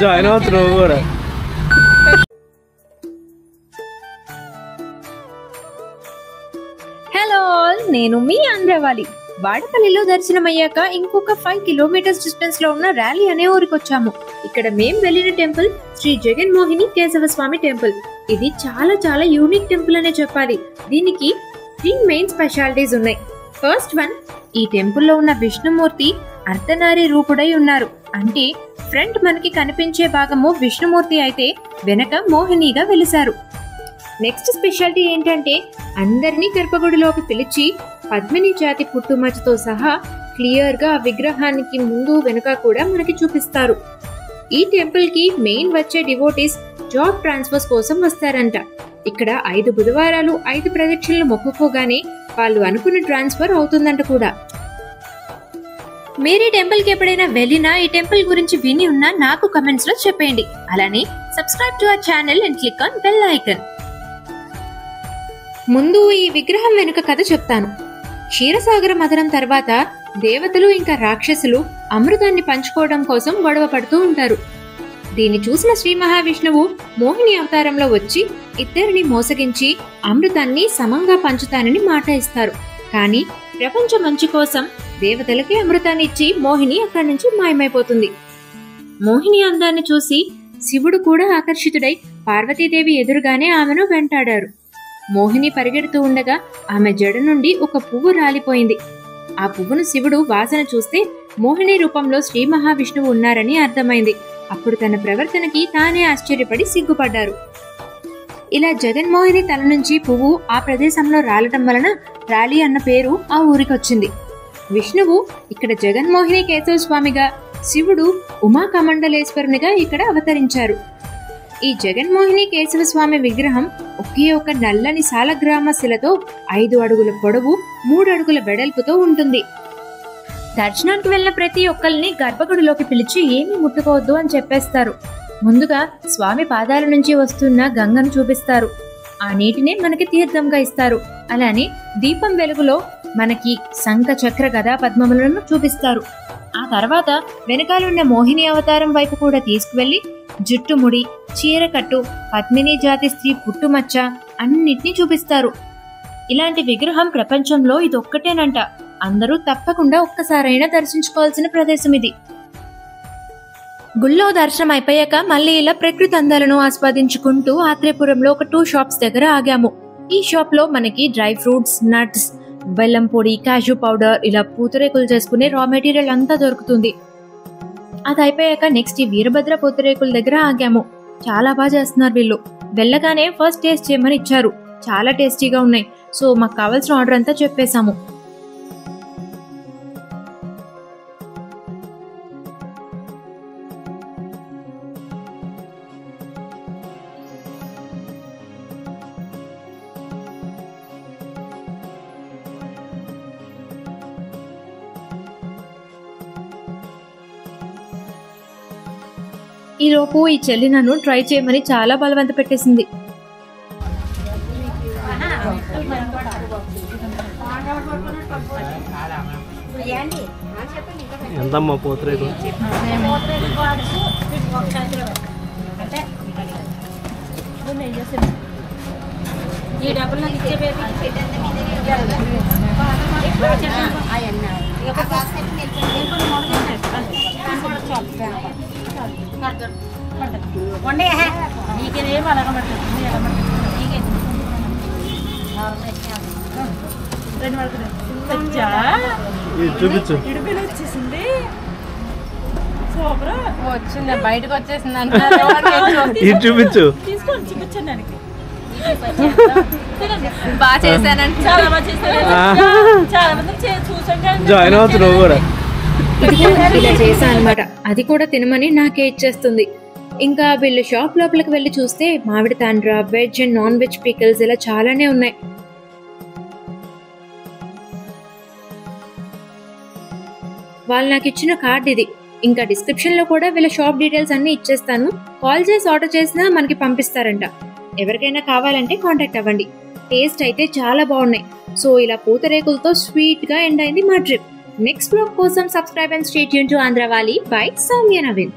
Join అవుతున్నావు కూడా. Hello, నేను మీ ఆంధ్రవాలి. వాడపల్లిలో దర్శనమయ్యాక ఇంకొక 5 కిలోమీటర్స్ డిస్టెన్స్ లో ఉన్న ర్యాలీ అనే ఊరికి వచ్చాము. ఇక్కడ మేం వెళ్ళిన టెంపుల్ శ్రీ జగన్మోహిని కేశవ స్వామి టెంపుల్. ఇది చాలా చాలా యూనిక్ టెంపుల్ అనే చెప్పాలి. దీనికి 3 మెయిన్ స్పెషాలిటీస్ ఉన్నాయి. ఫస్ట్ వన్, ఈ టెంపుల్లో ఉన్న విష్ణుమూర్తి అర్ధనారి రూపుడై ఉన్నారు. అంటే ఫ్రంట్ మనకి కనిపించే భాగము విష్ణుమూర్తి అయితే వెనక మోహినిగా వెలిశారు. నెక్స్ట్ స్పెషాలిటీ ఏంటంటే అందరినీ గర్భగుడిలోకి పిలిచి పద్మిని జాతి పుట్టుమచ్చతో సహా క్లియర్ గా ఆ విగ్రహానికి ముందు వెనుక కూడా మనకి చూపిస్తారు. ఈ టెంపుల్ కి మెయిన్ వచ్చే డివోటీస్ జాబ్ ట్రాన్స్ఫర్స్ కోసం వస్తారంట. ఇక్కడ 5 బుధవారాలు 5 ప్రదక్షిణలు మొక్కుకోగానే వాళ్ళు అనుకున్న ట్రాన్స్ఫర్ అవుతుందంట కూడా. మీరు ఈ టెంపుల్ కి ఎప్పుడైనా వెళ్ళినా ఈ టెంపుల్ గురించి విని ఉన్నా నాకు కమెంట్స్ లో చెప్పండి. అలానే subscribe to our channel and click on bell icon. ముందు ఈ విగ్రహం వెనుక కథ చెప్తాను. క్షీరసాగర మథనం తర్వాత దేవతలు ఇంకా రాక్షసులు అమృతాన్ని పంచుకోవడం కోసం గొడవ పడుతూ ఉంటారు. దీన్ని చూసిన శ్రీ మహావిష్ణువు మోహిని అవతారంలో వచ్చి ఇద్దరిని మోసగించి అమృతాన్ని సమంగా పంచుతానని మాట ఇస్తారు. కానీ ప్రపంచ మంచి కోసం దేవతలకి అమృతాన్ని ఇచ్చి మోహిని అక్కడి నుంచి మాయమైపోతుంది. మోహిని అందాన్ని చూసి శివుడు కూడా ఆకర్షితుడై పార్వతీదేవి ఎదురుగానే ఆమెను వెంటాడారు. మోహిని పరిగెడుతూ ఉండగా ఆమె జడ నుండి ఒక పువ్వు రాలిపోయింది. ఆ పువ్వును శివుడు వాసన చూస్తే మోహిని రూపంలో శ్రీ మహావిష్ణువు ఉన్నారని అర్థమైంది. అప్పుడు తన ప్రవర్తనకి తానే ఆశ్చర్యపడి సిగ్గుపడ్డారు. ఇలా జగన్మోహిని తల నుంచి పువ్వు ఆ ప్రదేశంలో రాలటం వలన రాలి అన్న పేరు ఆ ఊరికొచ్చింది. విష్ణువు ఇక్కడ జగన్మోహిని కేశవ స్వామిగా, శివుడు ఉమాకమండలేశ్వరునిగా ఇక్కడ అవతరించారు. ఈ జగన్మోహిని కేశవ స్వామి విగ్రహం ఒకే ఒక నల్లని సాలగ్రామ శిలతో 5 అడుగుల పొడవు 3 అడుగుల వెడల్పుతో ఉంటుంది. దర్శనానికి వెళ్ళిన ప్రతి ఒక్కరిని గర్భగుడిలోకి పిలిచి ఏమీ ముట్టుకోవద్దు అని చెప్పేస్తారు. ముందుగా స్వామి పాదాల నుంచి వస్తున్న గంగను చూపిస్తారు. ఆ నీటినే మనకి తీర్థంగా ఇస్తారు. అలానే దీపం వెలుగులో మనకి శంఖ చక్ర గదా పద్మములను చూపిస్తారు. ఆ తర్వాత వెనకాలన్న మోహిని అవతారం వైపు కూడా తీసుకువెళ్లి జుట్టుముడి, చీరకట్టు, పద్మిని జాతి స్త్రీ పుట్టుమచ్చ అన్నిటినీ చూపిస్తారు. ఇలాంటి విగ్రహం ప్రపంచంలో ఇదొక్కటేనంట. అందరూ తప్పకుండా ఒక్కసారైనా దర్శించుకోవాల్సిన ప్రదేశం ఇది. గుళ్ళో దర్శనం అయిపోయాక మళ్ళీ ఇలా ప్రకృతి అందాలను ఆస్వాదించుకుంటూ ఆత్రేయపురంలో ఒక 2 షాప్స్ దగ్గర ఆగాము. ఈ షాప్ లో మనకి డ్రై ఫ్రూట్స్, నట్స్, బెల్లం పొడి, కాజు పౌడర్, ఇలా పూతరేకులు చేసుకునే రా మెటీరియల్ అంతా దొరుకుతుంది. అది అయిపోయాక నెక్స్ట్ ఈ వీరభద్ర పూతరేకుల దగ్గర ఆగాము. చాలా బాగా చేస్తున్నారు వీళ్ళు. వెళ్ళగానే ఫస్ట్ టేస్ట్ చేయమని ఇచ్చారు. చాలా టేస్టీగా ఉన్నాయి. సో మాకు కావాల్సిన ఆర్డర్ అంతా చెప్పేశాము. ఈలోపు ఈ చెల్లి నన్ను ట్రై చేయమని చాలా బలవంత పెట్టేసింది. ఎంతమ్మా పూతరేకు? ఈ డబ్బులు నాకు ఇచ్చే నీకేం అలాగమంటుంది. చూపించు. వచ్చేసింది, సూపర్ వచ్చింది, బయటకు వచ్చేసింది అంట. చూపించు, తీసుకోండి, చూపించండి దానికి. బాగా చేశానంటే చాలా బాగా చేశాను. చాలా మంది చూసాను. జాయిన్ అవుతున్నావు కూడా. ఇలా చేశా అనమాట. అది కూడా తినమని నాకే ఇచ్చేస్తుంది. ఇంకా వీళ్ళు షాప్ లోపలికి వెళ్ళి చూస్తే మామిడి తాండ్ర, veg and non veg pickles ఇలా చాలానే ఉన్నాయి. వాళ్ళు నాకు ఇచ్చిన కార్డ్ ఇది. ఇంకా డిస్క్రిప్షన్ లో కూడా వీళ్ళ షాప్ డీటెయిల్స్ అన్ని ఇచ్చేస్తాను. కాల్ చేసి ఆర్డర్ చేసినా మనకి పంపిస్తారంట. ఎవరికైనా కావాలంటే కాంటాక్ట్ అవ్వండి. టేస్ట్ అయితే చాలా బాగున్నాయి. సో ఇలా పూతరేకులతో స్వీట్ గా ఎండ్ అయింది మా ట్రిప్. నెక్స్ట్ బ్లాగ్ కోసం subscribe and stay tune to Andhravaali by Soumya Naveen.